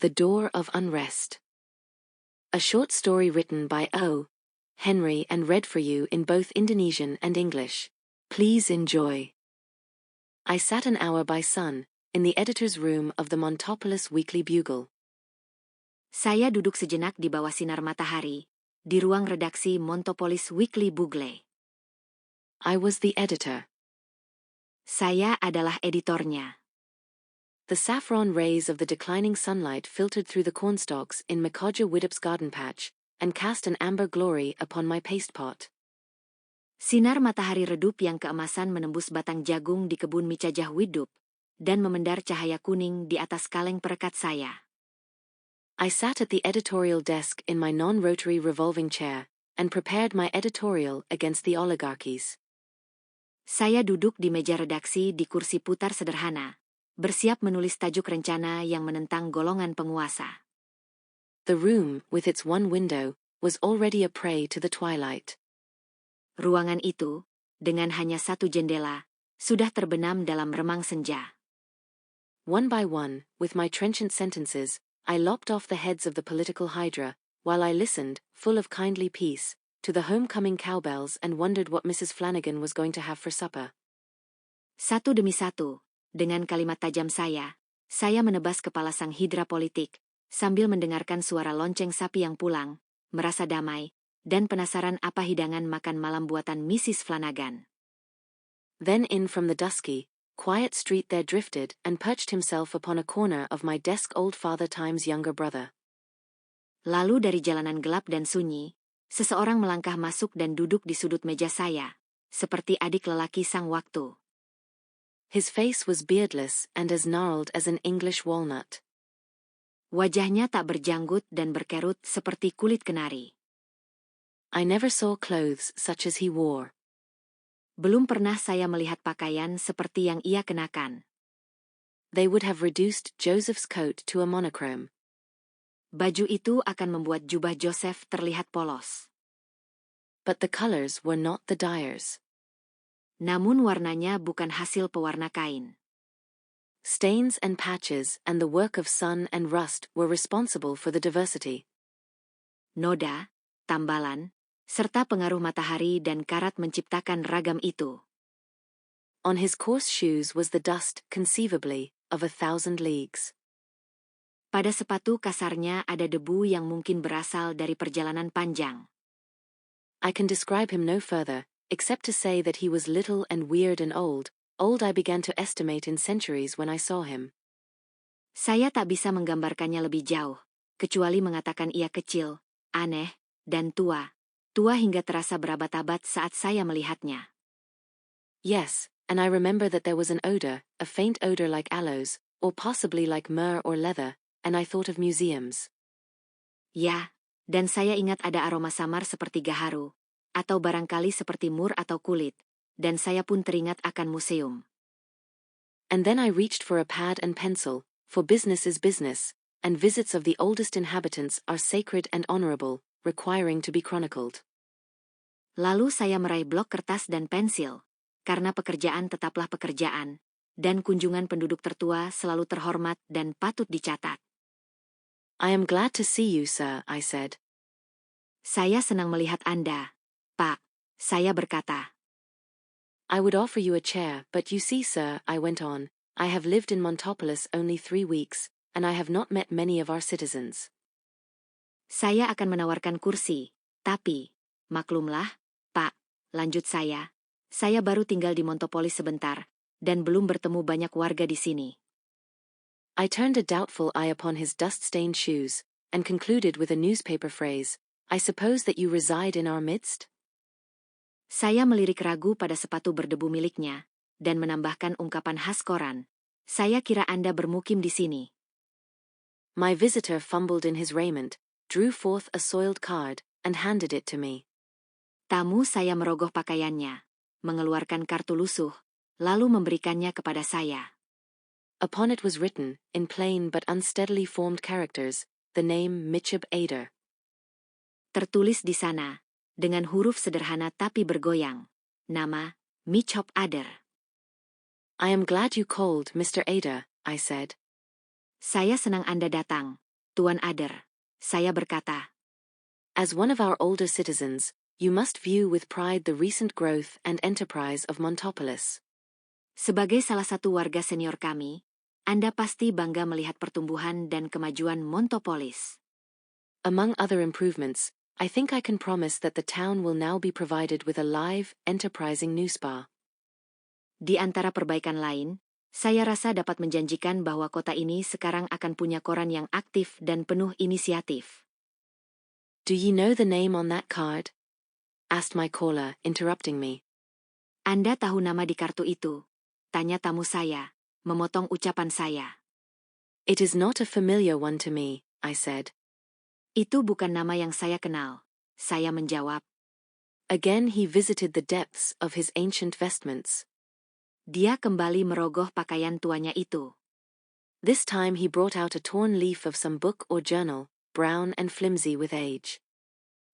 The Door of Unrest. A short story written by O. Henry and read for you in both Indonesian and English. Please enjoy. I sat an hour by sun, in the editor's room of the Montopolis Weekly Bugle. Saya duduk sejenak di bawah sinar matahari, di ruang redaksi Montopolis Weekly Bugle. I was the editor. Saya adalah editornya. The saffron rays of the declining sunlight filtered through the cornstalks in Mikoja Widdop's garden patch, and cast an amber glory upon my paste pot. Sinar matahari redup yang keemasan menembus batang jagung di kebun Micajah Widdop, dan memendar cahaya kuning di atas kaleng perekat saya. I sat at the editorial desk in my non-rotary revolving chair, and prepared my editorial against the oligarchies. Saya duduk di meja redaksi di kursi putar sederhana, bersiap menulis tajuk rencana yang menentang golongan penguasa. The room, with its one window, was already a prey to the twilight. Ruangan itu, dengan hanya satu jendela, sudah terbenam dalam remang senja. One by one, with my trenchant sentences, I lopped off the heads of the political hydra, while I listened, full of kindly peace, to the homecoming cowbells and wondered what Mrs. Flanagan was going to have for supper. Satu demi satu, dengan kalimat tajam saya menebas kepala sang hidra politik, sambil mendengarkan suara lonceng sapi yang pulang, merasa damai, dan penasaran apa hidangan makan malam buatan Mrs. Flanagan. Then in from the dusky, quiet street there drifted and perched himself upon a corner of my desk old Father Time's younger brother. Lalu dari jalanan gelap dan sunyi, seseorang melangkah masuk dan duduk di sudut meja saya, seperti adik lelaki sang waktu. His face was beardless and as gnarled as an English walnut. Wajahnya tak berjanggut dan berkerut seperti kulit kenari. I never saw clothes such as he wore. Belum pernah saya melihat pakaian seperti yang ia kenakan. They would have reduced Joseph's coat to a monochrome. Baju itu akan membuat jubah Joseph terlihat polos. But the colors were not the dyer's. Namun warnanya bukan hasil pewarna kain. Stains and patches and the work of sun and rust were responsible for the diversity. Noda, tambalan, serta pengaruh matahari dan karat menciptakan ragam itu. On his coarse shoes was the dust, conceivably, of 1,000 leagues. Pada sepatu kasarnya ada debu yang mungkin berasal dari perjalanan panjang. I can describe him no further, except to say that he was little and weird and old I began to estimate in centuries when I saw him. Saya tak bisa menggambarkannya lebih jauh, kecuali mengatakan ia kecil, aneh, dan tua hingga terasa berabad-abad saat saya melihatnya. Yes, and I remember that there was an odor, a faint odor like aloes, or possibly like myrrh or leather, and I thought of museums. Ya, dan saya ingat ada aroma samar seperti gaharu, atau barangkali seperti mur atau kulit, dan saya pun teringat akan museum. And then I reached for a pad and pencil, for business is business, and visits of the oldest inhabitants are sacred and honorable, requiring to be chronicled. Lalu saya meraih blok kertas dan pensil, karena pekerjaan tetaplah pekerjaan, dan kunjungan penduduk tertua selalu terhormat dan patut dicatat. I am glad to see you, sir, I said. Saya senang melihat Anda, Pak, saya berkata. I would offer you a chair, but you see, sir, I went on, I have lived in Montopolis only 3 weeks, and I have not met many of our citizens. Saya akan menawarkan kursi, tapi, maklumlah, Pak, lanjut saya baru tinggal di Montopolis sebentar, dan belum bertemu banyak warga di sini. I turned a doubtful eye upon his dust-stained shoes, and concluded with a newspaper phrase, I suppose that you reside in our midst? Saya melirik ragu pada sepatu berdebu miliknya, dan menambahkan ungkapan khas koran, saya kira Anda bermukim di sini. My visitor fumbled in his raiment, drew forth a soiled card, and handed it to me. Tamu saya merogoh pakaiannya, mengeluarkan kartu lusuh, lalu memberikannya kepada saya. Upon it was written, in plain but unsteadily formed characters, the name Mitchub Ader. Tertulis di sana, dengan huruf sederhana tapi bergoyang, nama, Mitchub Ader. I am glad you called, Mr. Ader, I said. Saya senang Anda datang, Tuan Ader, saya berkata. As one of our older citizens, you must view with pride the recent growth and enterprise of Montopolis. Sebagai salah satu warga senior kami, Anda pasti bangga melihat pertumbuhan dan kemajuan Montopolis. Among other improvements, I think I can promise that the town will now be provided with a live, enterprising new spa. Di antara perbaikan lain, saya rasa dapat menjanjikan bahwa kota ini sekarang akan punya koran yang aktif dan penuh inisiatif. Do ye know the name on that card? Asked my caller, interrupting me. Anda tahu nama di kartu itu? Tanya tamu saya, memotong ucapan saya. It is not a familiar one to me, I said. Itu bukan nama yang saya kenal, saya menjawab. Again he visited the depths of his ancient vestments. Dia kembali merogoh pakaian tuanya itu. This time he brought out a torn leaf of some book or journal, brown and flimsy with age.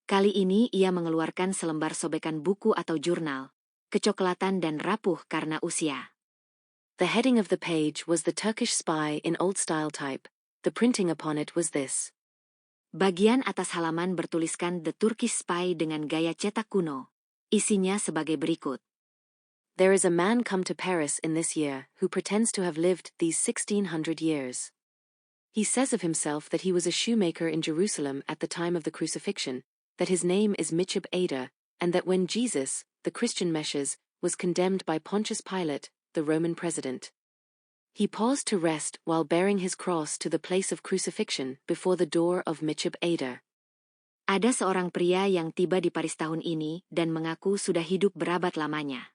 Kali ini ia mengeluarkan selembar sobekan buku atau jurnal, kecoklatan dan rapuh karena usia. The heading of the page was The Turkish Spy in old-style type. The printing upon it was this. Bagian atas halaman bertuliskan The Turkish Spy dengan gaya cetak kuno. Isinya sebagai berikut. There is a man come to Paris in this year who pretends to have lived these 1600 years. He says of himself that he was a shoemaker in Jerusalem at the time of the crucifixion, that his name is Michab Ada, and that when Jesus, the Christian Messias, was condemned by Pontius Pilate, the Roman president, he paused to rest while bearing his cross to the place of crucifixion before the door of Michab Ada. Ada seorang pria yang tiba di Paris tahun ini dan mengaku sudah hidup berabad lamanya.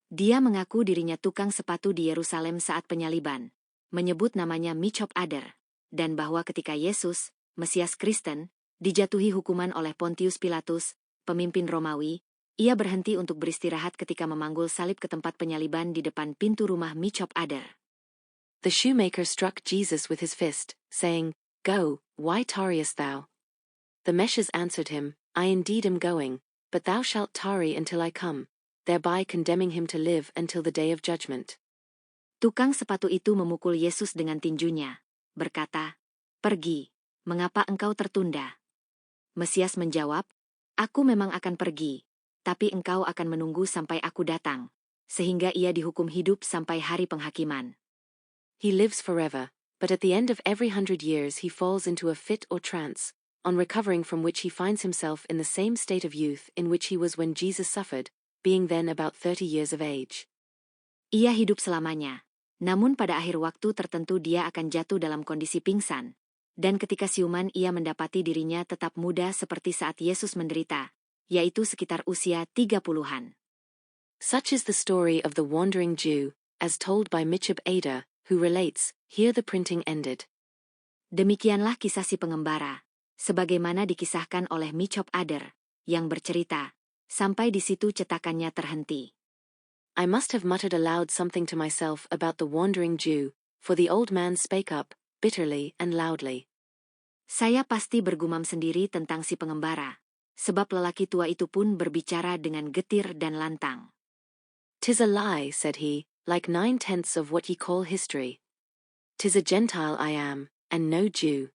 Dia mengaku dirinya tukang sepatu di Yerusalem saat penyaliban, menyebut namanya Michab Ada, dan bahwa ketika Yesus, Mesias Kristen, dijatuhi hukuman oleh Pontius Pilatus, pemimpin Romawi, ia berhenti untuk beristirahat ketika memanggul salib ke tempat penyaliban di depan pintu rumah Michab Ada. The shoemaker struck Jesus with his fist, saying, "Go, why tarriest thou?" The Messias answered him, "I indeed am going, but thou shalt tarry until I come," thereby condemning him to live until the day of judgment. Tukang sepatu itu memukul Yesus dengan tinjunya, berkata, "Pergi, mengapa engkau tertunda?" Mesias menjawab, "Aku memang akan pergi, tapi engkau akan menunggu sampai aku datang, sehingga ia dihukum hidup sampai hari penghakiman." He lives forever, but at the end of every 100 years he falls into a fit or trance, on recovering from which he finds himself in the same state of youth in which he was when Jesus suffered, being then about 30 years of age. Ia hidup selamanya, namun pada akhir waktu tertentu dia akan jatuh dalam kondisi pingsan, dan ketika siuman ia mendapati dirinya tetap muda seperti saat Yesus menderita, yaitu sekitar usia 30-an. Such is the story of the wandering Jew, as told by Michab Ada, who relates, "Here the printing ended." Demikianlah kisah si pengembara, sebagaimana dikisahkan oleh Michab Ada, yang bercerita, sampai di situ cetakannya terhenti. I must have muttered aloud something to myself about the wandering Jew, for the old man spake up, bitterly and loudly. Saya pasti bergumam sendiri tentang si pengembara, sebab lelaki tua itu pun berbicara dengan getir dan lantang. "'Tis a lie," said he, "like 9/10 of what ye call history. 'Tis a Gentile I am, and no Jew."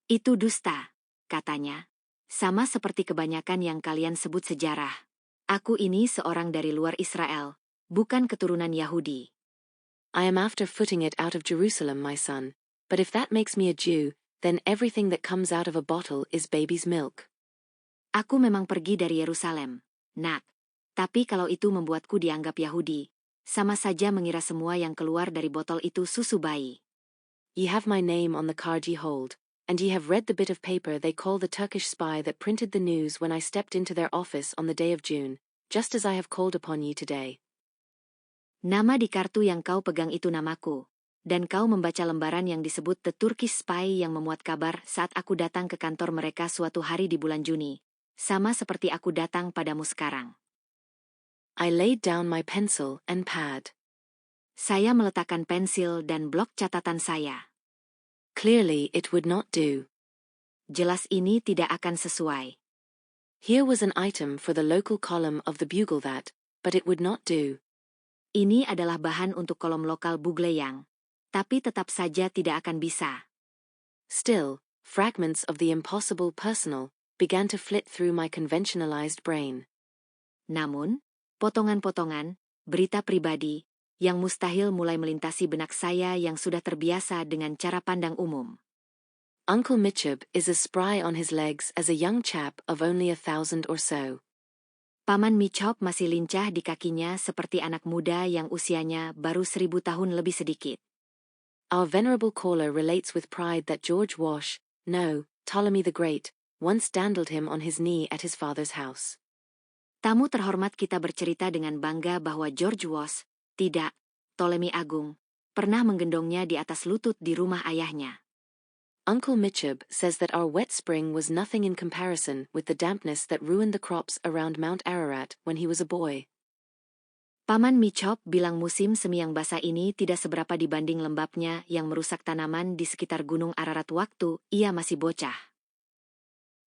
Itu dusta, katanya. Sama seperti kebanyakan yang kalian sebut sejarah. Aku ini seorang dari luar Israel, bukan keturunan Yahudi. I am after footing it out of Jerusalem, my son, but if that makes me a Jew, then everything that comes out of a bottle is baby's milk. Aku memang pergi dari Yerusalem, nak. Tapi kalau itu membuatku dianggap Yahudi, sama saja mengira semua yang keluar dari botol itu susu bayi. Ye have my name on the card ye hold, and ye have read the bit of paper they call the Turkish Spy that printed the news when I stepped into their office on the day of June, just as I have called upon ye today. Nama di kartu yang kau pegang itu namaku, dan kau membaca lembaran yang disebut The Turkish Spy yang memuat kabar saat aku datang ke kantor mereka suatu hari di bulan Juni, sama seperti aku datang padamu sekarang. I laid down my pencil and pad. Saya meletakkan pensil dan blok catatan saya. Clearly it would not do. Jelas ini tidak akan sesuai. Here was an item for the local column of the Bugle that, but it would not do. Ini adalah bahan untuk kolom lokal Bugleyang, tapi tetap saja tidak akan bisa. Still, fragments of the impossible personal began to flit through my conventionalized brain. Namun, potongan-potongan, berita pribadi, yang mustahil mulai melintasi benak saya yang sudah terbiasa dengan cara pandang umum. Uncle Mitchub is as spry on his legs as a young chap of only 1,000 or so. Paman Mitchub masih lincah di kakinya seperti anak muda yang usianya baru 1,000 tahun lebih sedikit. Our venerable caller relates with pride that George Wash, no, Ptolemy the Great, once dandled him on his knee at his father's house. Tamu terhormat kita bercerita dengan bangga bahwa George Wash, tidak, Ptolemy Agung, pernah menggendongnya di atas lutut di rumah ayahnya. Uncle Mitchub says that our wet spring was nothing in comparison with the dampness that ruined the crops around Mount Ararat when he was a boy. Paman Mitchub bilang musim semi yang basah ini tidak seberapa dibanding lembabnya yang merusak tanaman di sekitar Gunung Ararat waktu ia masih bocah.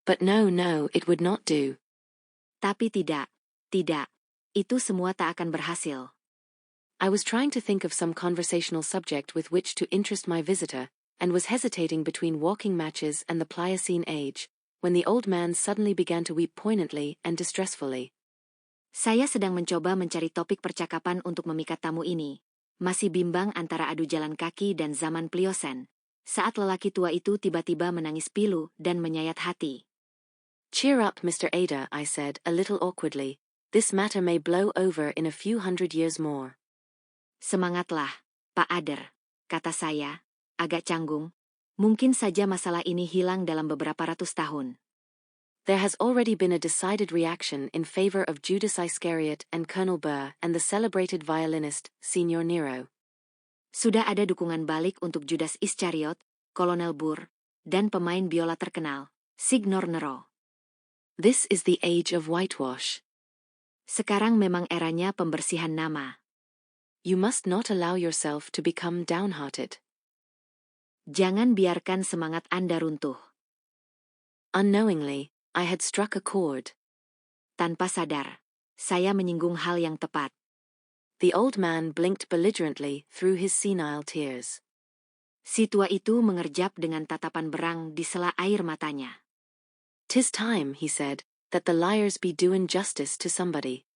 But no, it would not do. Tapi tidak, itu semua tak akan berhasil. I was trying to think of some conversational subject with which to interest my visitor, and was hesitating between walking matches and the Pliocene age, when the old man suddenly began to weep poignantly and distressfully. Saya sedang mencoba mencari topik percakapan untuk memikat tamu ini. Masih bimbang antara adu jalan kaki dan zaman Pliocene, saat lelaki tua itu tiba-tiba menangis pilu dan menyayat hati. Cheer up, Mr. Ada, I said, a little awkwardly. This matter may blow over in a few hundred years more. Semangatlah, Pak Ader, kata saya, agak canggung. Mungkin saja masalah ini hilang dalam beberapa ratus tahun. There has already been a decided reaction in favor of Judas Iscariot and Colonel Burr and the celebrated violinist, Signor Nero. Sudah ada dukungan balik untuk Judas Iscariot, Kolonel Burr, dan pemain biola terkenal, Signor Nero. This is the age of whitewash. Sekarang memang eranya pembersihan nama. You must not allow yourself to become downhearted. Jangan biarkan semangat Anda runtuh. Unknowingly, I had struck a chord. Tanpa sadar, saya menyinggung hal yang tepat. The old man blinked belligerently through his senile tears. Si tua itu mengerjap dengan tatapan berang di sela air matanya. 'Tis time, he said, that the liars be doing justice to somebody.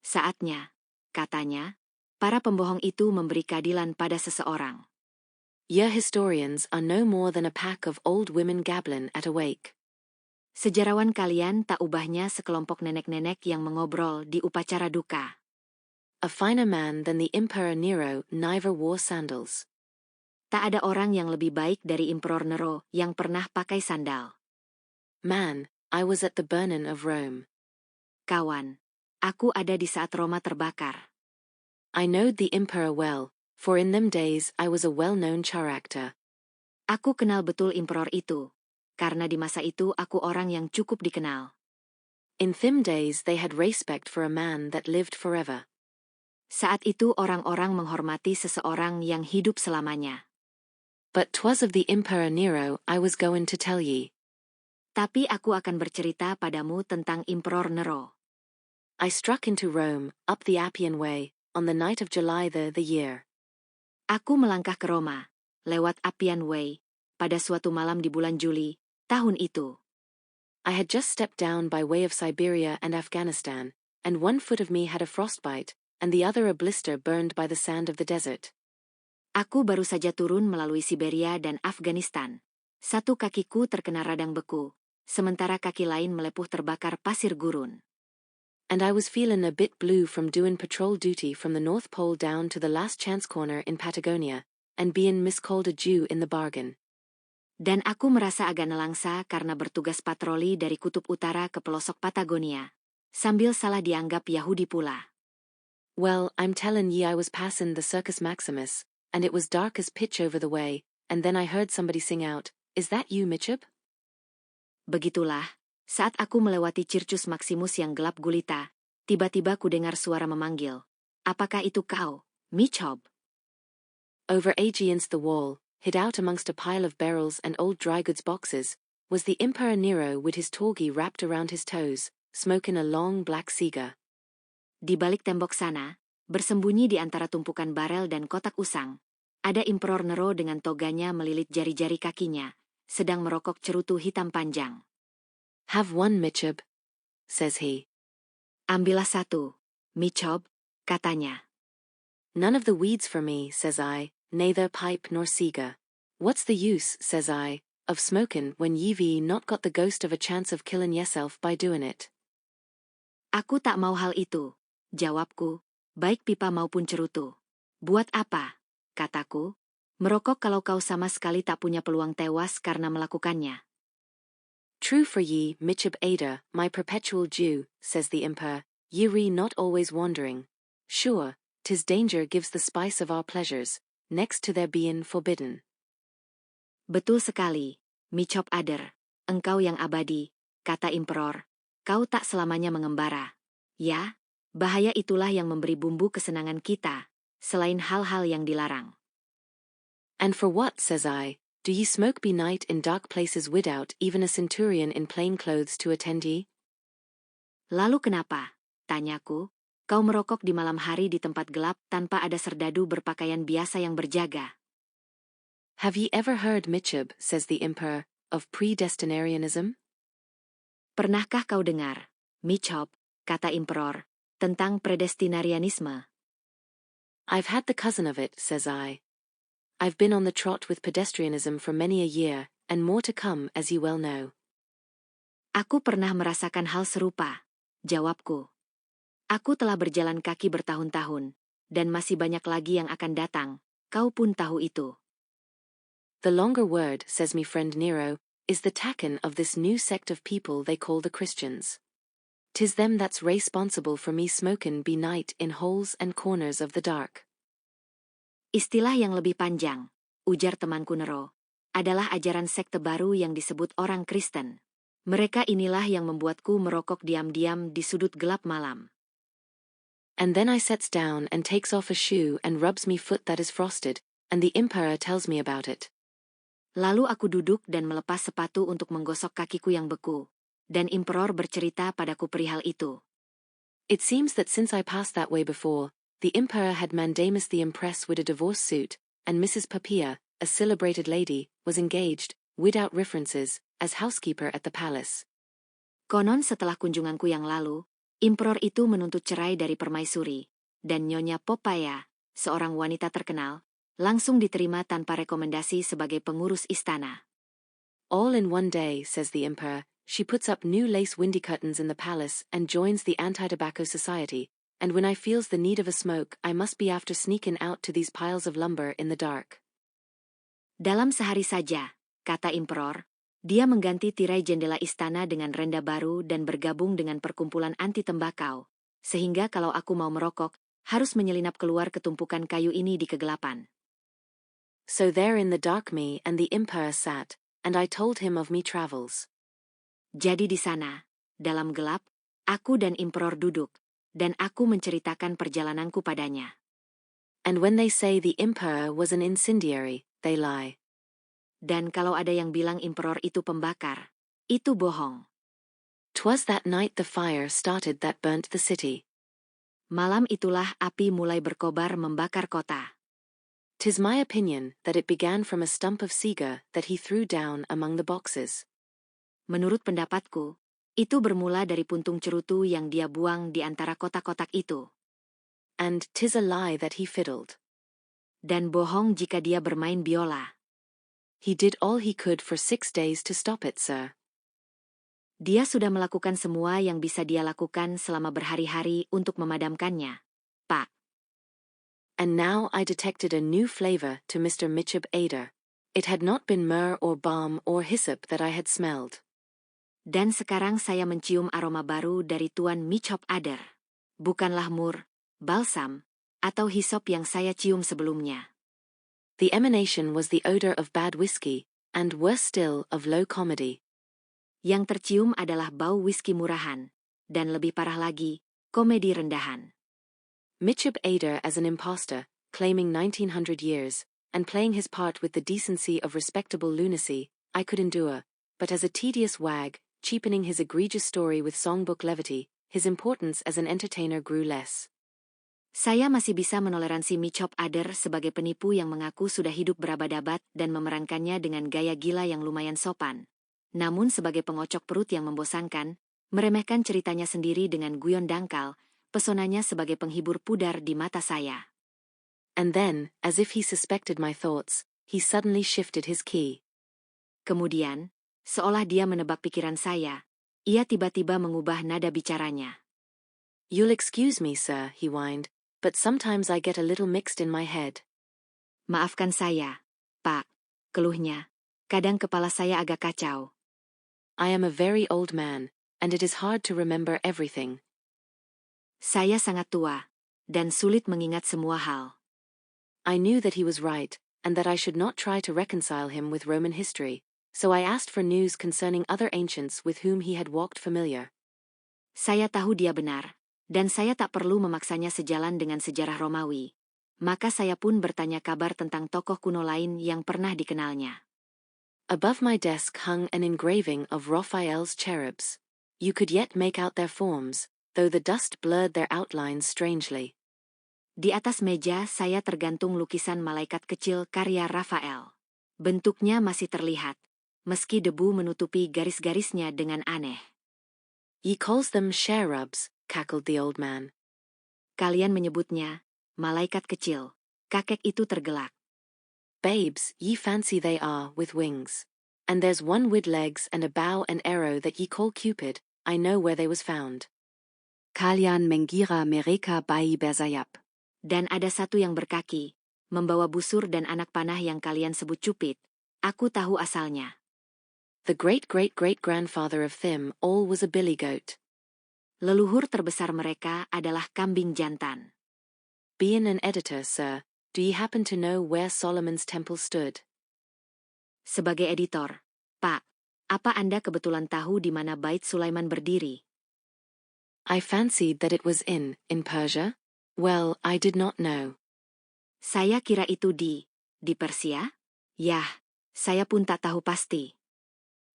Saatnya, katanya, para pembohong itu memberi keadilan pada seseorang. Ye historians are no more than a pack of old women gablin at a wake. Sejarawan kalian tak ubahnya sekelompok nenek-nenek yang mengobrol di upacara duka. A finer man than the Emperor Nero never wore sandals. Tak ada orang yang lebih baik dari Emperor Nero yang pernah pakai sandal. Man, I was at the burning of Rome. Kawan, aku ada di saat Roma terbakar. I knowed the emperor well, for in them days I was a well-known character. Aku kenal betul emperor itu, karena di masa itu aku orang yang cukup dikenal. In them days they had respect for a man that lived forever. Saat itu orang-orang menghormati seseorang yang hidup selamanya. But 'twas of the Emperor Nero I was going to tell ye. Tapi aku akan bercerita padamu tentang Emperor Nero. I struck into Rome, up the Appian Way, on the night of July the year. Aku melangkah ke Roma, lewat Appian Way, pada suatu malam di bulan Juli, tahun itu. I had just stepped down by way of Siberia and Afghanistan, and one foot of me had a frostbite, and the other a blister burned by the sand of the desert. Aku baru saja turun melalui Siberia dan Afghanistan. Satu kakiku terkena radang beku, sementara kaki lain melepuh terbakar pasir gurun. And I was feeling a bit blue from doing patrol duty from the North Pole down to the last chance corner in Patagonia, and being miscalled a Jew in the bargain. Dan aku merasa agak nelangsa karena bertugas patroli dari kutub utara ke pelosok Patagonia, sambil salah dianggap Yahudi pula. Well, I'm telling ye I was passing the Circus Maximus, and it was dark as pitch over the way, and then I heard somebody sing out, "Is that you, Mitchub?" Begitulah, saat aku melewati Circus Maximus yang gelap gulita, tiba-tiba ku dengar suara memanggil, "Apakah itu kau, Mitchub?" Over against the wall, hid out amongst a pile of barrels and old dry goods boxes, was the Emperor Nero with his togi wrapped around his toes, smoking a long black cigar. Di balik tembok sana, bersembunyi di antara tumpukan barel dan kotak usang, ada Emperor Nero dengan toganya melilit jari-jari kakinya, sedang merokok cerutu hitam panjang. Have one, Mitchub, says he. Ambillah satu, Mitchub, katanya. None of the weeds for me, says I, neither pipe nor cigar. What's the use, says I, of smokin' when ye've not got the ghost of a chance of killin' yourself by doin' it? Aku tak mau hal itu, jawabku, baik pipa maupun cerutu. Buat apa, kataku, merokok kalau kau sama sekali tak punya peluang tewas karena melakukannya. True for ye, Mitchub Ada, my perpetual Jew, says the Emperor, ye re not always wandering. Sure, 'tis danger gives the spice of our pleasures, next to their being forbidden. Betul sekali, Mitchub Ader, engkau yang abadi, kata Emperor, kau tak selamanya mengembara. Ya, bahaya itulah yang memberi bumbu kesenangan kita, selain hal-hal yang dilarang. And for what, says I, do ye smoke be night in dark places without even a centurion in plain clothes to attend ye? Lalu kenapa, tanyaku, kau merokok di malam hari di tempat gelap tanpa ada serdadu berpakaian biasa yang berjaga? Have ye ever heard, Mitchub, says the Emperor, of predestinarianism? Pernahkah kau dengar, Mitchub, kata Emperor, tentang predestinarianisme? I've had the cousin of it, says I. I've been on the trot with pedestrianism for many a year, and more to come, as ye well know. Aku pernah merasakan hal serupa, jawabku. Aku telah berjalan kaki bertahun-tahun, dan masih banyak lagi yang akan datang, kau pun tahu itu. The longer word, says me friend Nero, is the taken of this new sect of people they call the Christians. 'Tis them that's responsible for me smokin' be night in holes and corners of the dark. Istilah yang lebih panjang, ujar temanku Nero, adalah ajaran sekte baru yang disebut orang Kristen. Mereka inilah yang membuatku merokok diam-diam di sudut gelap malam. And then I sets down and takes off a shoe and rubs me foot that is frosted, and the Emperor tells me about it. Lalu aku duduk dan melepas sepatu untuk menggosok kakiku yang beku, dan Emperor bercerita padaku perihal itu. It seems that since I passed that way before, the Emperor had mandamus the Empress with a divorce suit, and Mrs. Papia, a celebrated lady, was engaged, without references, as housekeeper at the palace. Konon setelah kunjunganku yang lalu, Emperor itu menuntut cerai dari permaisuri, dan Nyonya Popaya, seorang wanita terkenal, langsung diterima tanpa rekomendasi sebagai pengurus istana. All in one day, says the Emperor, she puts up new lace windy curtains in the palace and joins the anti-tobacco society, and when I feels the need of a smoke, I must be after sneaking out to these piles of lumber in the dark. Dalam sehari saja, kata Emperor, dia mengganti tirai jendela istana dengan renda baru dan bergabung dengan perkumpulan anti tembakau, sehingga kalau aku mau merokok, harus menyelinap keluar ke tumpukan kayu ini di kegelapan. So there in the dark me and the Emperor sat, and I told him of me travels. Jadi di sana, dalam gelap, aku dan Emperor duduk, dan aku menceritakan perjalananku padanya. And when they say the Emperor was an incendiary, they lie. Dan kalau ada yang bilang Emperor itu pembakar, itu bohong. 'Twas that night the fire started that burnt the city. Malam itulah api mulai berkobar membakar kota. 'Tis my opinion that it began from a stump of cigar that he threw down among the boxes. Menurut pendapatku, itu bermula dari puntung cerutu yang dia buang di antara kotak-kotak itu. And 'tis a lie that he fiddled. Dan bohong jika dia bermain biola. He did all he could for 6 days to stop it, sir. Dia sudah melakukan semua yang bisa dia lakukan selama berhari-hari untuk memadamkannya, Pak. And now I detected a new flavor to Mr. Mitchub Ada. It had not been myrrh or balm or hyssop that I had smelled. Dan sekarang saya mencium aroma baru dari Tuan Mitchub Ader. Bukanlah mur, balsam, atau hisop yang saya cium sebelumnya. The emanation was the odor of bad whiskey, and worse still, of low comedy. Yang tercium adalah bau whisky murahan, dan lebih parah lagi, komedi rendahan. Mitchub Ada as an impostor, claiming 1900 years, and playing his part with the decency of respectable lunacy, I could endure, but as a tedious wag, cheapening his egregious story with songbook levity, his importance as an entertainer grew less. Saya masih bisa menoleransi Mitchop Adder sebagai penipu yang mengaku sudah hidup berabad-abad dan memerankannya dengan gaya gila yang lumayan sopan. Namun sebagai pengocok perut yang membosankan, meremehkan ceritanya sendiri dengan guyon dangkal, pesonanya sebagai penghibur pudar di mata saya. And then, as if he suspected my thoughts, he suddenly shifted his key. Kemudian, seolah dia menebak pikiran saya, ia tiba-tiba mengubah nada bicaranya. You'll excuse me, sir, he whined, but sometimes I get a little mixed in my head. Maafkan saya, Pak, keluhnya. Kadang kepala saya agak kacau. I am a very old man, and it is hard to remember everything. Saya sangat tua, dan sulit mengingat semua hal. I knew that he was right, and that I should not try to reconcile him with Roman history, so I asked for news concerning other ancients with whom he had walked familiar. Saya tahu dia benar, dan saya tak perlu memaksanya sejalan dengan sejarah Romawi. Maka saya pun bertanya kabar tentang tokoh kuno lain yang pernah dikenalnya. Above my desk hung an engraving of Raphael's cherubs. You could yet make out their forms, though the dust blurred their outlines strangely. Di atas meja saya tergantung lukisan malaikat kecil karya Raphael. Bentuknya masih terlihat, meski debu menutupi garis-garisnya dengan aneh. Ye calls them cherubs, cackled the old man. Kalian menyebutnya malaikat kecil. Kakek itu tergelak. Babes, ye fancy they are, with wings. And there's one with legs and a bow and arrow that ye call Cupid, I know where they was found. Kalian mengira mereka bayi bersayap. Dan ada satu yang berkaki, membawa busur dan anak panah yang kalian sebut Cupid. Aku tahu asalnya. The great-great-great-grandfather of them all was a billy goat. Leluhur terbesar mereka adalah kambing jantan. Being an editor, sir, do ye happen to know where Solomon's temple stood? Sebagai editor, Pak, apa Anda kebetulan tahu di mana Bait Sulaiman berdiri? I fancied that it was in Persia? Well, I did not know. Saya kira itu di Persia? Yah, saya pun tak tahu pasti.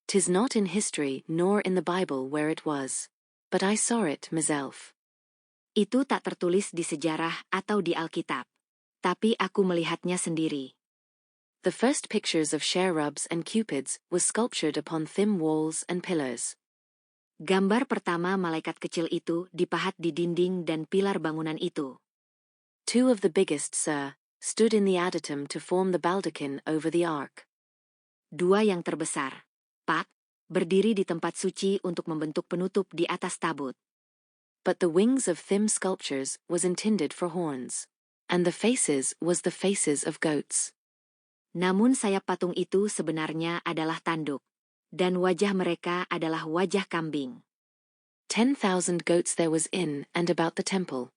'Tis not in history nor in the Bible where it was. But I saw it myself. Itu tak tertulis di sejarah atau di Alkitab. Tapi aku melihatnya sendiri. The first pictures of cherubs and cupids was sculptured upon thin walls and pillars. Gambar pertama malaikat kecil itu dipahat di dinding dan pilar bangunan itu. Two of the biggest, sir, stood in the adytum to form the baldachin over the ark. Dua yang terbesar, Pak, berdiri di tempat suci untuk membentuk penutup di atas tabut. But the wings of thin sculptures was intended for horns, and the faces was the faces of goats. Namun sayap patung itu sebenarnya adalah tanduk, dan wajah mereka adalah wajah kambing. 10,000 goats there was in and about the temple.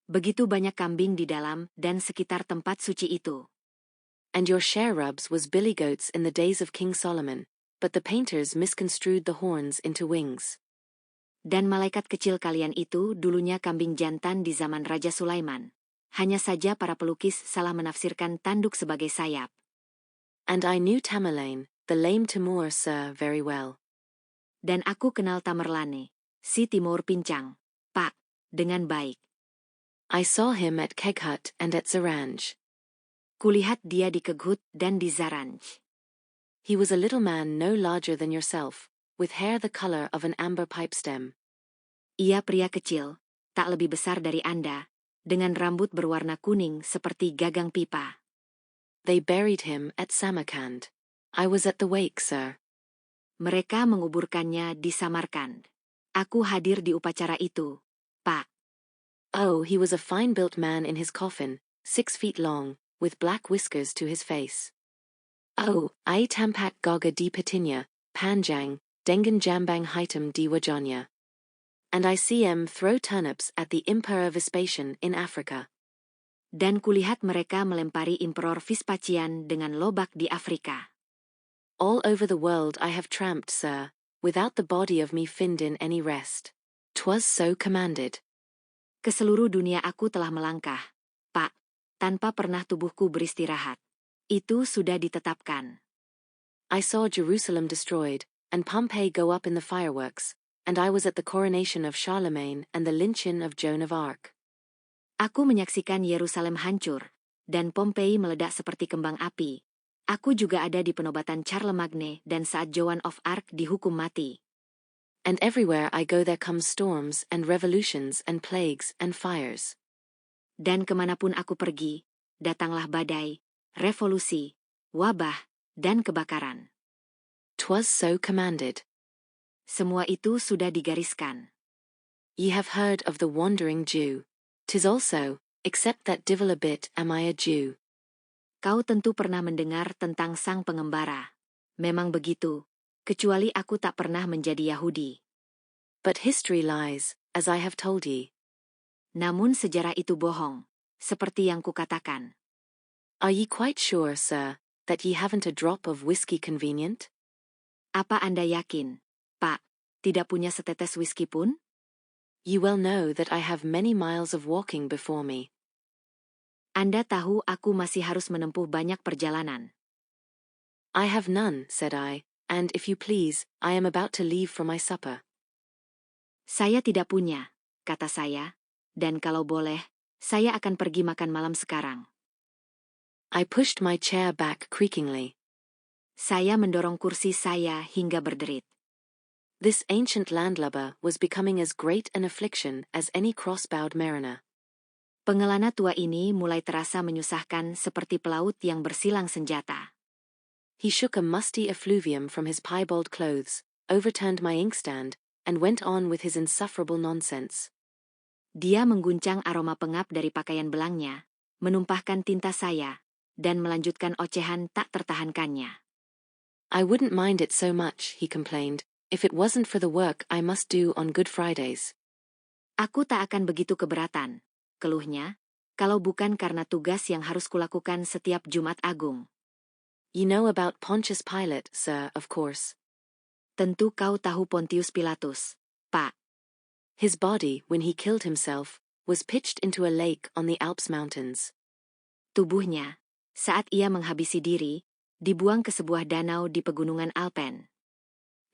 Begitu banyak kambing di dalam dan sekitar tempat suci itu. And your cherubs was billy goats in the days of King Solomon, but the painters misconstrued the horns into wings. Dan malaikat kecil kalian itu dulunya kambing jantan di zaman Raja Sulaiman. Hanya saja para pelukis salah menafsirkan tanduk sebagai sayap. And I knew Tamerlane, the lame Timur, sir, very well. Dan aku kenal Tamerlane, si Timur pincang, Pak, dengan baik. I saw him at Keghut and at Zaranj. Kulihat dia di Keghut dan di Zaranj. He was a little man no larger than yourself, with hair the color of an amber pipe stem. Ia pria kecil, tak lebih besar dari Anda, dengan rambut berwarna kuning seperti gagang pipa. They buried him at Samarkand. I was at the wake, sir. Mereka menguburkannya di Samarkand. Aku hadir di upacara itu, Pak. Oh, he was a fine-built man in his coffin, 6 feet long, with black whiskers to his face. Oh, I tampak goga di patinya, panjang, dengan jambang hitam di wajahnya. And I see him throw turnips at the Emperor Vespasian in Africa. Dan kulihat mereka melempari Emperor Vespasian dengan lobak di Afrika. All over the world I have tramped, sir, without the body of me find in any rest. 'Twas so commanded. Ke seluruh dunia aku telah melangkah, Pak, tanpa pernah tubuhku beristirahat. Itu sudah ditetapkan. I saw Jerusalem destroyed, and Pompeii go up in the fireworks, and I was at the coronation of Charlemagne and the lynching of Joan of Arc. Aku menyaksikan Yerusalem hancur, dan Pompei meledak seperti kembang api. Aku juga ada di penobatan Charlemagne dan saat Joan of Arc dihukum mati. And everywhere I go there come storms and revolutions and plagues and fires. Dan kemanapun aku pergi, datanglah badai, revolusi, wabah, dan kebakaran. 'Twas so commanded. Semua itu sudah digariskan. Ye have heard of the wandering Jew. 'Tis also, except that divil a bit am I a Jew. Kau tentu pernah mendengar tentang sang pengembara. Memang begitu, kecuali aku tak pernah menjadi Yahudi. But history lies, as I have told ye. Namun sejarah itu bohong, seperti yang kukatakan. Are ye quite sure, sir, that ye haven't a drop of whiskey convenient? Apa Anda yakin, Pak, tidak punya setetes whisky pun? Ye well know that I have many miles of walking before me. Anda tahu aku masih harus menempuh banyak perjalanan. I have none, said I, and if you please, I am about to leave for my supper. Saya tidak punya, kata saya, dan kalau boleh, saya akan pergi makan malam sekarang. I pushed my chair back creakingly. Saya mendorong kursi saya hingga berderit. This ancient landlubber was becoming as great an affliction as any cross-bowed mariner. Pengelana tua ini mulai terasa menyusahkan seperti pelaut yang bersilang senjata. He shook a musty effluvium from his piebald clothes, overturned my inkstand, and went on with his insufferable nonsense. Dia mengguncang aroma pengap dari pakaian belangnya, menumpahkan tinta saya, dan melanjutkan ocehan tak tertahankannya. I wouldn't mind it so much, he complained, if it wasn't for the work I must do on Good Fridays. Aku tak akan begitu keberatan, keluhnya, kalau bukan karena tugas yang harus kulakukan setiap Jumat Agung. You know about Pontius Pilate, sir, of course. Tentu kau tahu Pontius Pilatus, Pak. His body, when he killed himself, was pitched into a lake on the Alps mountains. Tubuhnya, saat ia menghabisi diri, dibuang ke sebuah danau di pegunungan Alpen.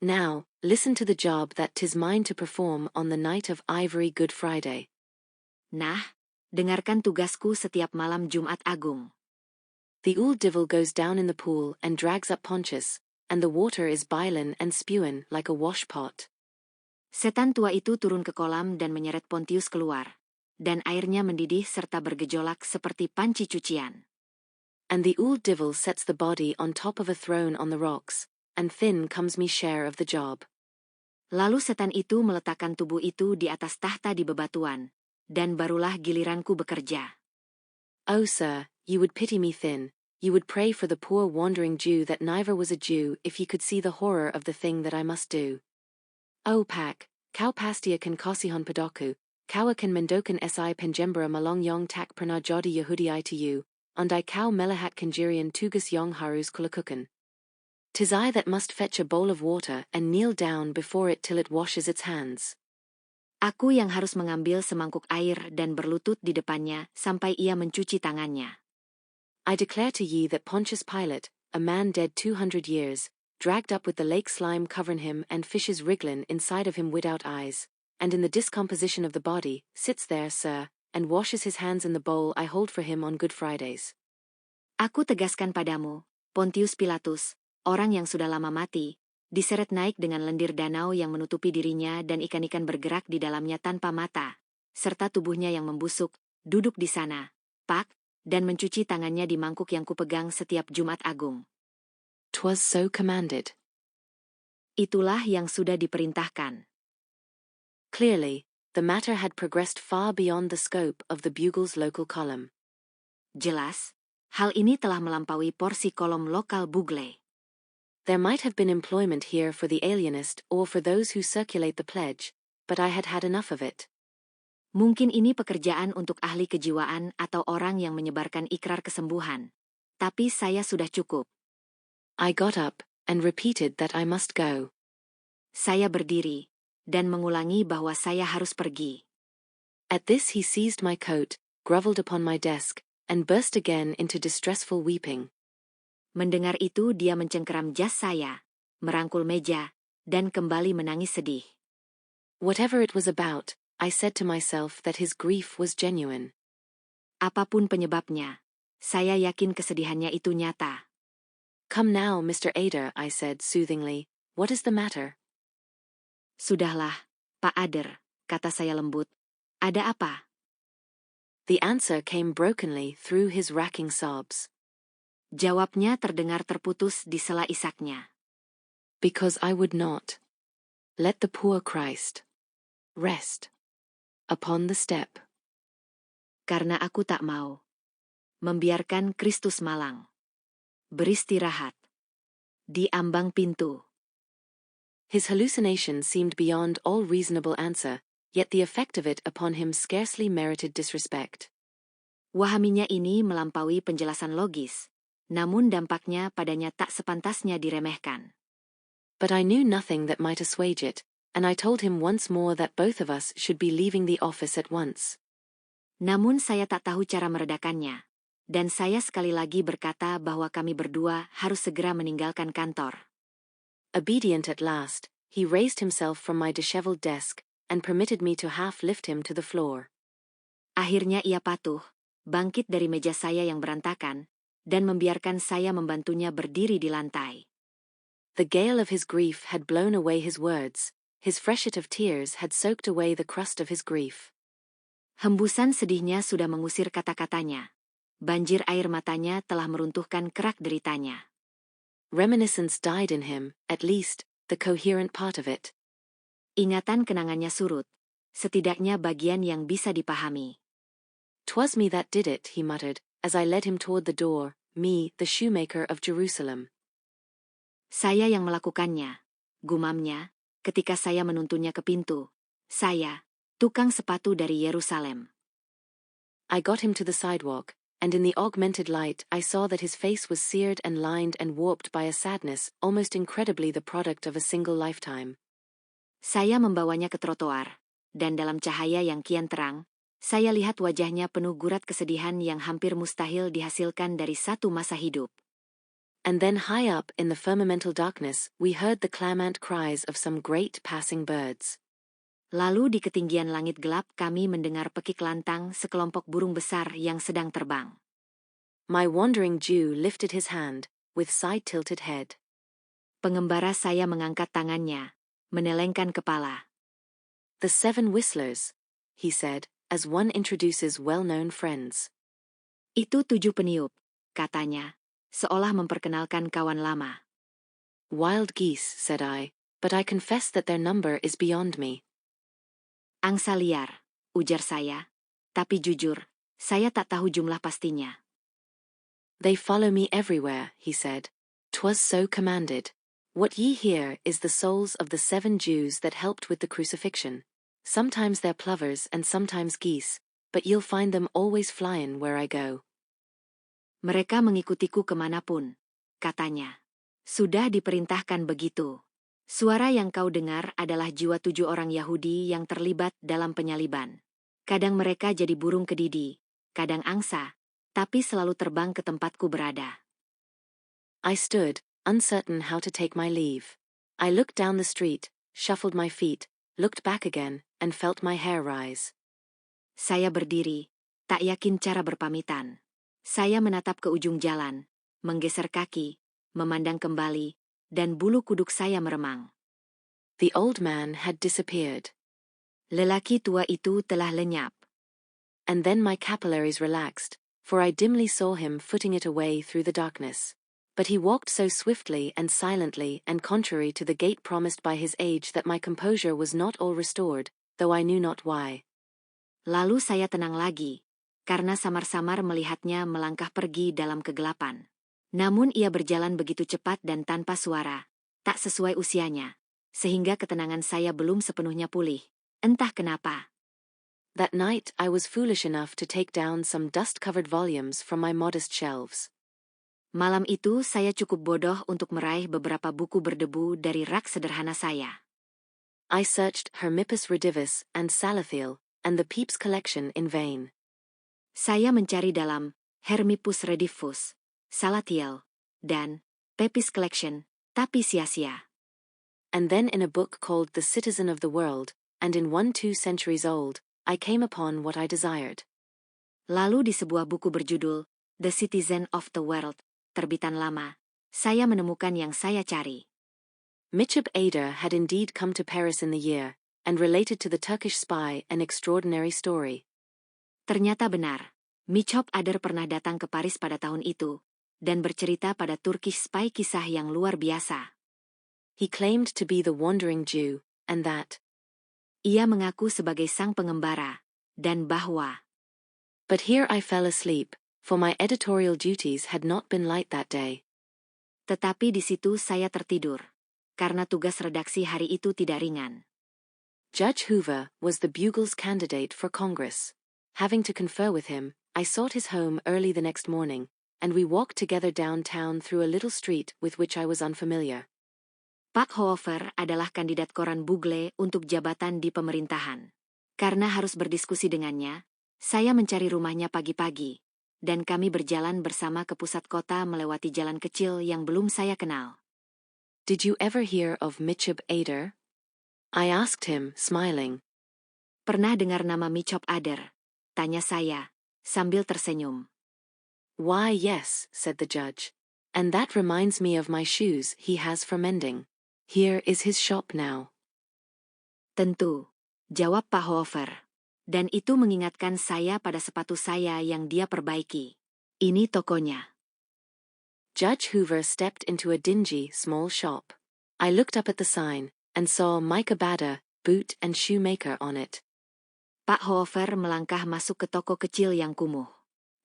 Now, listen to the job that 'tis mine to perform on the night of Ivory Good Friday. Nah, dengarkan tugasku setiap malam Jumat Agung. The old divil goes down in the pool and drags up Pontius, and the water is bilin' and spewin' like a washpot. Setan tua itu turun ke kolam dan menyeret Pontius keluar, dan airnya mendidih serta bergejolak seperti panci cucian. And the old divil sets the body on top of a throne on the rocks, and thin comes me share of the job. Lalu setan itu meletakkan tubuh itu di atas tahta di bebatuan, dan barulah giliranku bekerja. Oh, sir, you would pity me thin, you would pray for the poor wandering Jew that neither was a Jew if ye could see the horror of the thing that I must do. Oh, Pak, kau pastia kan kosihon padoku, kau akan mendokan si penjembera malong yong tak pernah jadi Yahudi to you, andai kau melihat kanjirian tugas yong harus kulakukan. 'Tis I that must fetch a bowl of water and kneel down before it till it washes its hands. Aku yang harus mengambil semangkuk air dan berlutut di depannya sampai ia mencuci tangannya. I declare to ye that Pontius Pilate, a man dead 200 years, dragged up with the lake slime covering him and fishes wrigglin' inside of him without eyes, and in the discomposition of the body, sits there, sir, and washes his hands in the bowl I hold for him on Good Fridays. Aku tegaskan padamu, Pontius Pilatus, orang yang sudah lama mati, diseret naik dengan lendir danau yang menutupi dirinya dan ikan-ikan bergerak di dalamnya tanpa mata, serta tubuhnya yang membusuk, duduk di sana, Pak, dan mencuci tangannya di mangkuk yang kupegang setiap Jumat Agung. 'Twas so commanded. Itulah yang sudah diperintahkan. Clearly, the matter had progressed far beyond the scope of the Bugle's local column. Jelas, hal ini telah melampaui porsi kolom lokal Bugle. There might have been employment here for the alienist or for those who circulate the pledge, but I had had enough of it. Mungkin ini pekerjaan untuk ahli kejiwaan atau orang yang menyebarkan ikrar kesembuhan. Tapi saya sudah cukup. I got up, and repeated that I must go. Saya berdiri, dan mengulangi bahwa saya harus pergi. At this he seized my coat, grovelled upon my desk, and burst again into distressful weeping. Mendengar itu dia mencengkeram jas saya, merangkul meja, dan kembali menangis sedih. Whatever it was about, I said to myself that his grief was genuine. Apapun penyebabnya, saya yakin kesedihannya itu nyata. Come now, Mr. Ader, I said soothingly. What is the matter? Sudahlah, Pak Ader, kata saya lembut. Ada apa? The answer came brokenly through his racking sobs. Jawabnya terdengar terputus di sela isaknya. Because I would not let the poor Christ rest upon the step. Karena aku tak mau membiarkan Kristus malang beristirahat di ambang pintu. His hallucination seemed beyond all reasonable answer, yet the effect of it upon him scarcely merited disrespect. Wahaminya ini melampaui penjelasan logis, namun dampaknya padanya tak sepantasnya diremehkan. But I knew nothing that might assuage it, and I told him once more that both of us should be leaving the office at once. Namun saya tak tahu cara meredakannya, dan saya sekali lagi berkata bahwa kami berdua harus segera meninggalkan kantor. Obedient at last, he raised himself from my disheveled desk, and permitted me to half lift him to the floor. Akhirnya ia patuh, bangkit dari meja saya yang berantakan, dan membiarkan saya membantunya berdiri di lantai. The gale of his grief had blown away his words, his freshet of tears had soaked away the crust of his grief. Hembusan sedihnya sudah mengusir kata-katanya. Banjir air matanya telah meruntuhkan kerak deritanya. Reminiscence died in him, at least, the coherent part of it. Ingatan kenangannya surut, setidaknya bagian yang bisa dipahami. "'Twas me that did it," he muttered, as I led him toward the door, me, the shoemaker of Jerusalem. Saya yang melakukannya, gumamnya, ketika saya menuntunnya ke pintu. Saya, tukang sepatu dari Yerusalem. I got him to the sidewalk, and in the augmented light I saw that his face was seared and lined and warped by a sadness almost incredibly the product of a single lifetime. Saya membawanya ke trotoar, dan dalam cahaya yang kian terang, saya lihat wajahnya penuh gurat kesedihan yang hampir mustahil dihasilkan dari satu masa hidup. And then high up in the firmamental darkness we heard the clamant cries of some great passing birds. Lalu di ketinggian langit gelap kami mendengar pekik lantang sekelompok burung besar yang sedang terbang. My wandering Jew lifted his hand, with side-tilted head. Pengembara saya mengangkat tangannya, menelengkan kepala. "The 7 Whistlers," he said, as one introduces well-known friends. Itu 7 peniup, katanya, seolah memperkenalkan kawan lama. "Wild geese," said I, "but I confess that their number is beyond me." Angsa liar, ujar saya, tapi jujur, saya tak tahu jumlah pastinya. "They follow me everywhere," he said. "'Twas so commanded. What ye hear is the souls of the 7 Jews that helped with the crucifixion. Sometimes they're plovers and sometimes geese, but you'll find them always flyin' where I go." Mereka mengikutiku kemanapun, katanya. Sudah diperintahkan begitu. Suara yang kau dengar adalah jiwa 7 orang Yahudi yang terlibat dalam penyaliban. Kadang mereka jadi burung kedidi, kadang angsa, tapi selalu terbang ke tempatku berada. I stood, uncertain how to take my leave. I looked down the street, shuffled my feet, looked back again, and felt my hair rise. Saya berdiri, tak yakin cara berpamitan. Saya menatap ke ujung jalan, menggeser kaki, memandang kembali, dan bulu kuduk saya meremang. The old man had disappeared. Lelaki tua itu telah lenyap. And then my capillaries relaxed, for I dimly saw him footing it away through the darkness. But he walked so swiftly and silently and contrary to the gait promised by his age that my composure was not all restored, though I knew not why. Lalu saya tenang lagi, karena samar-samar melihatnya melangkah pergi dalam kegelapan. Namun ia berjalan begitu cepat dan tanpa suara, tak sesuai usianya, sehingga ketenangan saya belum sepenuhnya pulih. Entah kenapa. That night I was foolish enough to take down some dust-covered volumes from my modest shelves. Malam itu saya cukup bodoh untuk meraih beberapa buku berdebu dari rak sederhana saya. I searched Hermippus Redivivus and Salathiel, and the Pepys collection in vain. Saya mencari dalam Hermippus Redivivus, Salathiel, dan Pepys Collection, tapi sia-sia. And then in a book called The Citizen of the World, and in one 2 centuries old, I came upon what I desired. Lalu di sebuah buku berjudul The Citizen of the World, terbitan lama, saya menemukan yang saya cari. Mitchub Ader had indeed come to Paris in the year, and related to the Turkish spy an extraordinary story. Ternyata benar, Mitchub Ader pernah datang ke Paris pada tahun itu, dan bercerita pada Turkish spy kisah yang luar biasa. He claimed to be the wandering Jew, and that ia mengaku sebagai sang pengembara, dan bahwa but here I fell asleep, for my editorial duties had not been light that day. Tetapi di situ saya tertidur, karena tugas redaksi hari itu tidak ringan. Judge Hoover was the Bugle's candidate for Congress. Having to confer with him, I sought his home early the next morning, and we walked together downtown through a little street with which I was unfamiliar. Pak Hoover adalah kandidat koran Bugle untuk jabatan di pemerintahan. Karena harus berdiskusi dengannya, saya mencari rumahnya pagi-pagi, dan kami berjalan bersama ke pusat kota melewati jalan kecil yang belum saya kenal. Did you ever hear of Mitchub Ader? I asked him, smiling. Pernah dengar nama Mitchub Ader? Tanya saya, sambil tersenyum. Why, yes, said the judge. And that reminds me of my shoes he has for mending. Here is his shop now. Tentu, jawab Pak Hoover. Dan itu mengingatkan saya pada sepatu saya yang dia perbaiki. Ini tokonya. Judge Hoover stepped into a dingy, small shop. I looked up at the sign, and saw Micah Bader, boot and shoemaker on it. Pak Hoover melangkah masuk ke toko kecil yang kumuh.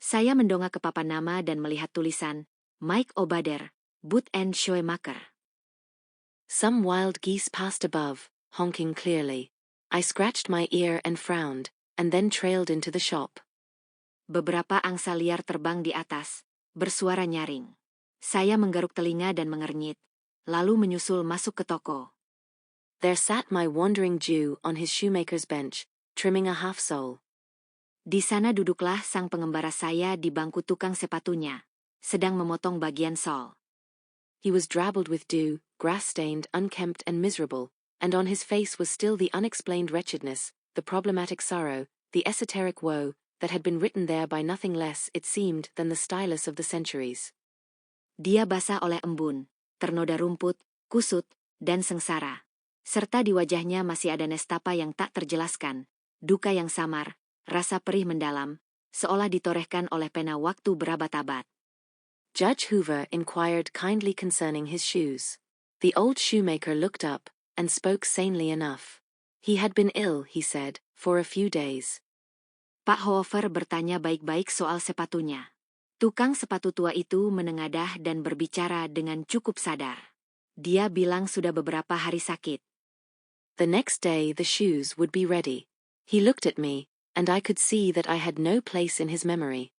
Saya mendongak ke papan nama dan melihat tulisan, Mike O'Bader, boot and shoemaker. Some wild geese passed above, honking clearly. I scratched my ear and frowned, and then trailed into the shop. Beberapa angsa liar terbang di atas, bersuara nyaring. Saya menggaruk telinga dan mengernyit, lalu menyusul masuk ke toko. There sat my wandering Jew on his shoemaker's bench, trimming a half-sole. Di sana duduklah sang pengembara saya di bangku tukang sepatunya, sedang memotong bagian sol. He was drabbled with dew, grass-stained, unkempt and miserable, and on his face was still the unexplained wretchedness, the problematic sorrow, the esoteric woe, that had been written there by nothing less, it seemed, than the stylus of the centuries. Dia basah oleh embun, ternoda rumput, kusut, dan sengsara. Serta di wajahnya masih ada nestapa yang tak terjelaskan, duka yang samar, rasa perih mendalam, seolah ditorehkan oleh pena waktu berabad-abad. Judge Hoover inquired kindly concerning his shoes. The old shoemaker looked up, and spoke sanely enough. He had been ill, he said, for a few days. Pak Hoover bertanya baik-baik soal sepatunya. Tukang sepatu tua itu menengadah dan berbicara dengan cukup sadar. Dia bilang sudah beberapa hari sakit. The next day the shoes would be ready. He looked at me, and I could see that I had no place in his memory.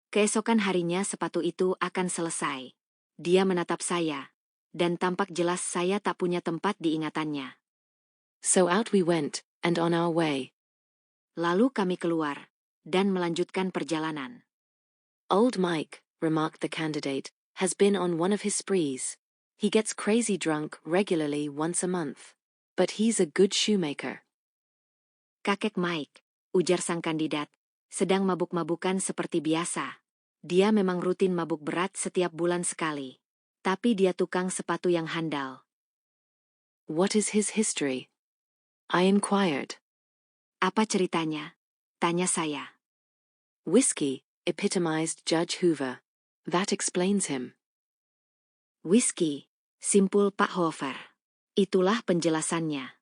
Keesokan harinya sepatu itu akan selesai. Dia menatap saya, dan tampak jelas saya tak punya tempat di ingatannya. So out we went, and on our way. Lalu kami keluar, dan melanjutkan perjalanan. Old Mike, remarked the candidate, has been on one of his sprees. He gets crazy drunk regularly once a month. But he's a good shoemaker. Kakek Mike, ujar sang kandidat, sedang mabuk-mabukan seperti biasa. Dia memang rutin mabuk berat setiap bulan sekali. Tapi dia tukang sepatu yang handal. What is his history? I inquired. Apa ceritanya? Tanya saya. Whiskey, epitomized Judge Hoover. That explains him. Whiskey, simpul Pak Hoover. Itulah penjelasannya.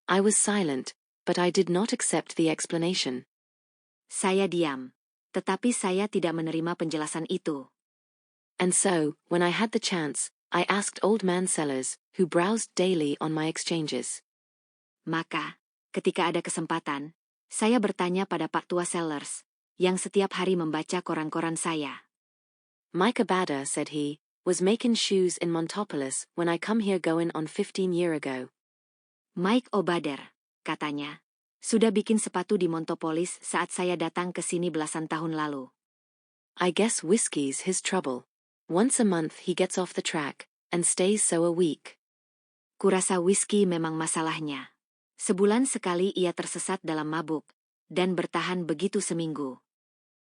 I was silent, but I did not accept the explanation. Saya diam, tetapi saya tidak menerima penjelasan itu. And so, when I had the chance, I asked Old Man Sellers, who browsed daily on my exchanges. Maka, ketika ada kesempatan, saya bertanya pada Pak Tua Sellers, yang setiap hari membaca koran-koran saya. Micah Bader, said he, was making shoes in Montopolis when I come here going on 15 years ago. Mike O'Bader, katanya, sudah bikin sepatu di Montopolis saat saya datang ke sini belasan tahun lalu. I guess whiskey's his trouble. Once a month he gets off the track, and stays so a week. Kurasa whiskey memang masalahnya. Sebulan sekali ia tersesat dalam mabuk, dan bertahan begitu seminggu.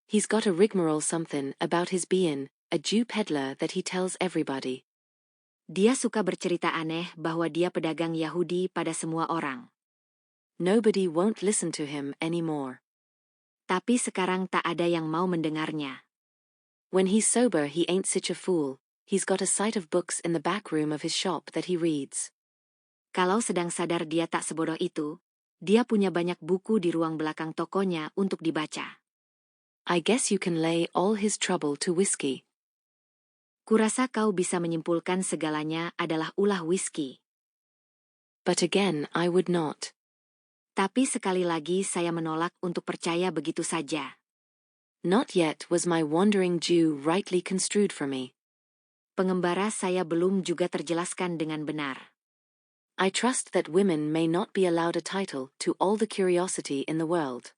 He's got a rigmarole something about his being a Jew peddler that he tells everybody. Dia suka bercerita aneh bahwa dia pedagang Yahudi pada semua orang. Nobody won't listen to him anymore. Tapi sekarang tak ada yang mau mendengarnya. When he's sober he ain't such a fool, he's got a sight of books in the back room of his shop that he reads. Kalau sedang sadar dia tak sebodoh itu, dia punya banyak buku di ruang belakang tokonya untuk dibaca. I guess you can lay all his trouble to whiskey. Kurasa kau bisa menyimpulkan segalanya adalah ulah whisky. But again I would not. Tapi sekali lagi saya menolak untuk percaya begitu saja. Not yet was my wandering Jew rightly construed for me. Pengembara saya belum juga terjelaskan dengan benar. I trust that women may not be allowed a title to all the curiosity in the world.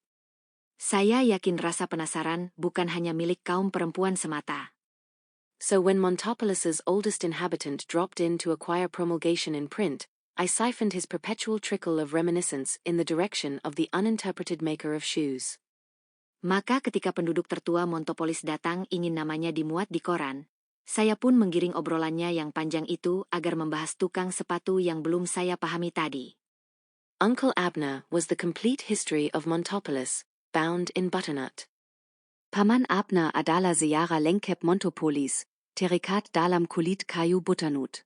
Saya yakin rasa penasaran bukan hanya milik kaum perempuan semata. So when Montopolis's oldest inhabitant dropped in to acquire promulgation in print, I siphoned his perpetual trickle of reminiscence in the direction of the uninterpreted maker of shoes. Maka ketika penduduk tertua Montopolis datang ingin namanya dimuat di koran, saya pun menggiring obrolannya yang panjang itu agar membahas tukang sepatu yang belum saya pahami tadi. Uncle Abner was the complete history of Montopolis, bound in butternut. Paman Abner adala seara lenkep Montopolis, terikat dalam kulit kayu butternut.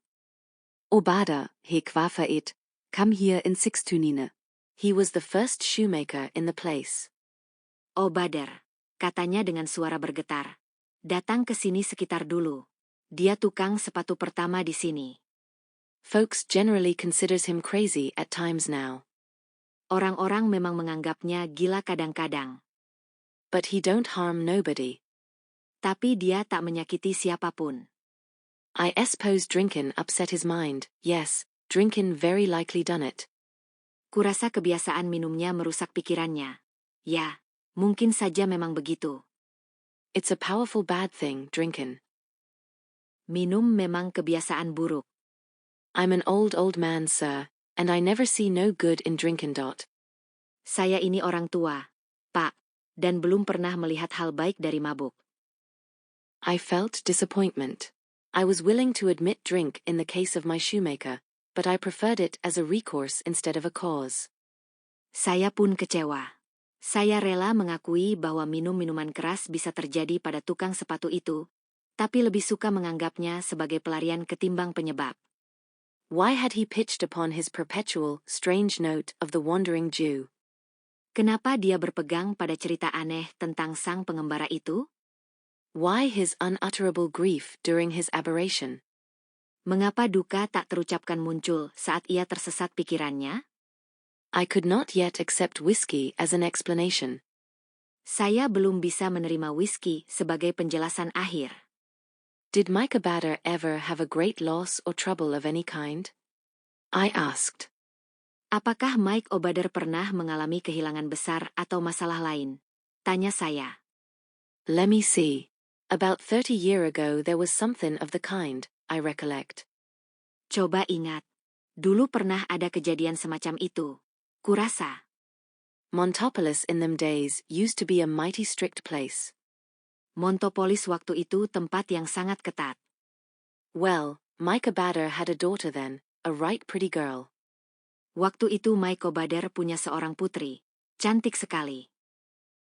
Obada, he kwafaet, kam hier in Sixtynine. He was the first shoemaker in the place. Obader, katanya dengan suara bergetar. Datang ke sini sekitar dulu. Dia tukang sepatu pertama di sini. Folks generally considers him crazy at times now. Orang-orang memang menganggapnya gila kadang-kadang. But he don't harm nobody. Tapi dia tak menyakiti siapapun. I suppose drinkin' upset his mind. Yes, drinkin' very likely done it. Kurasa kebiasaan minumnya merusak pikirannya. Ya, mungkin saja memang begitu. It's a powerful bad thing, drinkin'. Minum memang kebiasaan buruk. I'm an old man, sir, and I never see no good in drinkin'. Saya ini orang tua, Pak, dan belum pernah melihat hal baik dari mabuk. I felt disappointment. I was willing to admit drink in the case of my shoemaker, but I preferred it as a recourse instead of a cause. Saya pun kecewa. Saya rela mengakui bahwa minum minuman keras bisa terjadi pada tukang sepatu itu, tapi lebih suka menganggapnya sebagai pelarian ketimbang penyebab. Why had he pitched upon his perpetual, strange note of the wandering Jew? Kenapa dia berpegang pada cerita aneh tentang sang pengembara itu? Why his unutterable grief during his aberration? Mengapa duka tak terucapkan muncul saat ia tersesat pikirannya? I could not yet accept whiskey as an explanation. Saya belum bisa menerima whisky sebagai penjelasan akhir. Did Micah Bader ever have a great loss or trouble of any kind? I asked. Apakah Mike Obader pernah mengalami kehilangan besar atau masalah lain? Tanya saya. Let me see. About 30 years ago there was something of the kind, I recollect. Coba ingat. Dulu pernah ada kejadian semacam itu. Kurasa. Montopolis in them days used to be a mighty strict place. Montopolis waktu itu tempat yang sangat ketat. Well, Micah Bader had a daughter then, a right pretty girl. Waktu itu Mike Obader punya seorang putri. Cantik sekali.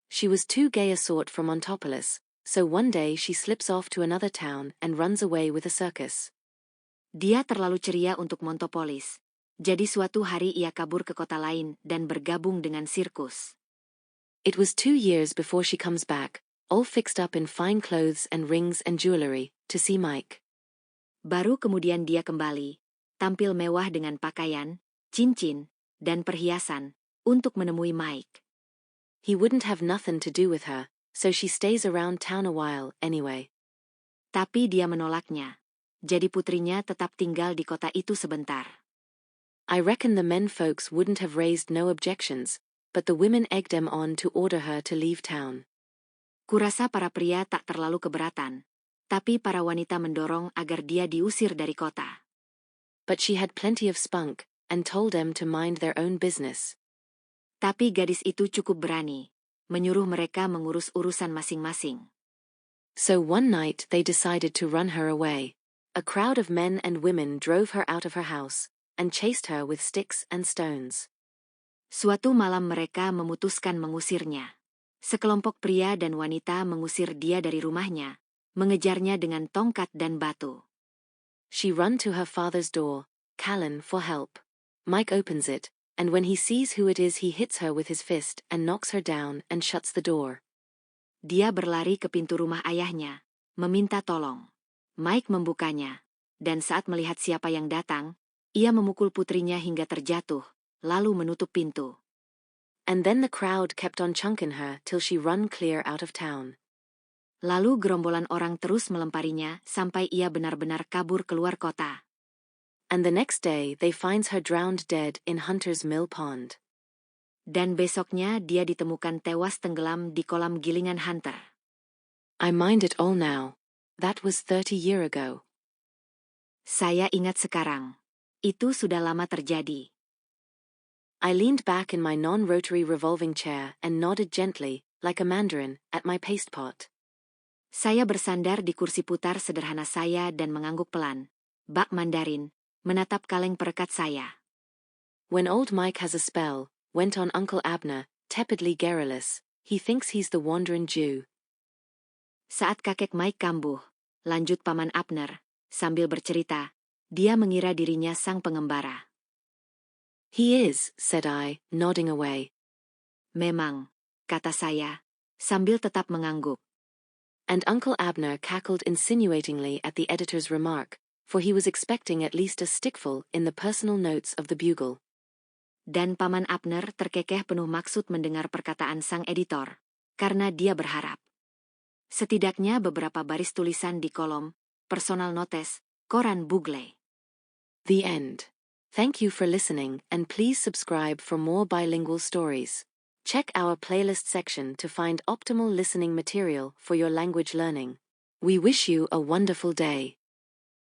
She was too gay a sort for Montopolis, so one day she slips off to another town and runs away with a circus. Dia terlalu ceria untuk Montopolis. Jadi suatu hari ia kabur ke kota lain dan bergabung dengan sirkus. It was 2 years before she comes back, all fixed up in fine clothes and rings and jewelry, to see Mike. Baru kemudian dia kembali, tampil mewah dengan pakaian, cincin, dan perhiasan, untuk menemui Mike. He wouldn't have nothing to do with her, so she stays around town a while anyway. Tapi dia menolaknya. Jadi putrinya tetap tinggal di kota itu sebentar. I reckon the men folks wouldn't have raised no objections, but the women egged them on to order her to leave town. Kurasa para pria tak terlalu keberatan, tapi para wanita mendorong agar dia diusir dari kota. But she had plenty of spunk, and told them to mind their own business. Tapi gadis itu cukup berani, menyuruh mereka mengurus urusan masing-masing. So one night they decided to run her away. A crowd of men and women drove her out of her house, and chased her with sticks and stones. Suatu malam mereka memutuskan mengusirnya. Sekelompok pria dan wanita mengusir dia dari rumahnya, mengejarnya dengan tongkat dan batu. She ran to her father's door, Callan, for help. Mike opens it, and when he sees who it is he hits her with his fist and knocks her down and shuts the door. Dia berlari ke pintu rumah ayahnya, meminta tolong. Mike membukanya, dan saat melihat siapa yang datang, ia memukul putrinya hingga terjatuh, lalu menutup pintu. And then the crowd kept on chunking her till she run clear out of town. Lalu gerombolan orang terus melemparinya sampai ia benar-benar kabur keluar kota. And the next day they finds her drowned dead in Hunter's Mill Pond. Dan besoknya dia ditemukan tewas tenggelam di kolam gilingan Hunter. I mind it all now. That was 30 years ago. Saya ingat sekarang. Itu sudah lama terjadi. I leaned back in my non-rotary revolving chair and nodded gently, like a mandarin, at my paste pot. Saya bersandar di kursi putar sederhana saya dan mengangguk pelan. Bak Mandarin, menatap kaleng perekat saya. When old Mike has a spell, went on Uncle Abner, tepidly garrulous, he thinks he's the wandering Jew. Saat kakek Mike kambuh, lanjut Paman Abner, sambil bercerita, dia mengira dirinya sang pengembara. He is, said I, nodding away. Memang, kata saya, sambil tetap mengangguk. And Uncle Abner cackled insinuatingly at the editor's remark, for he was expecting at least a stickful in the personal notes of the Bugle. Dan Paman Abner terkekeh penuh maksud mendengar perkataan sang editor, karena dia berharap. Setidaknya beberapa baris tulisan di kolom, personal notes, koran Bugle. The end. Thank you for listening, and please subscribe for more bilingual stories. Check our playlist section to find optimal listening material for your language learning. We wish you a wonderful day.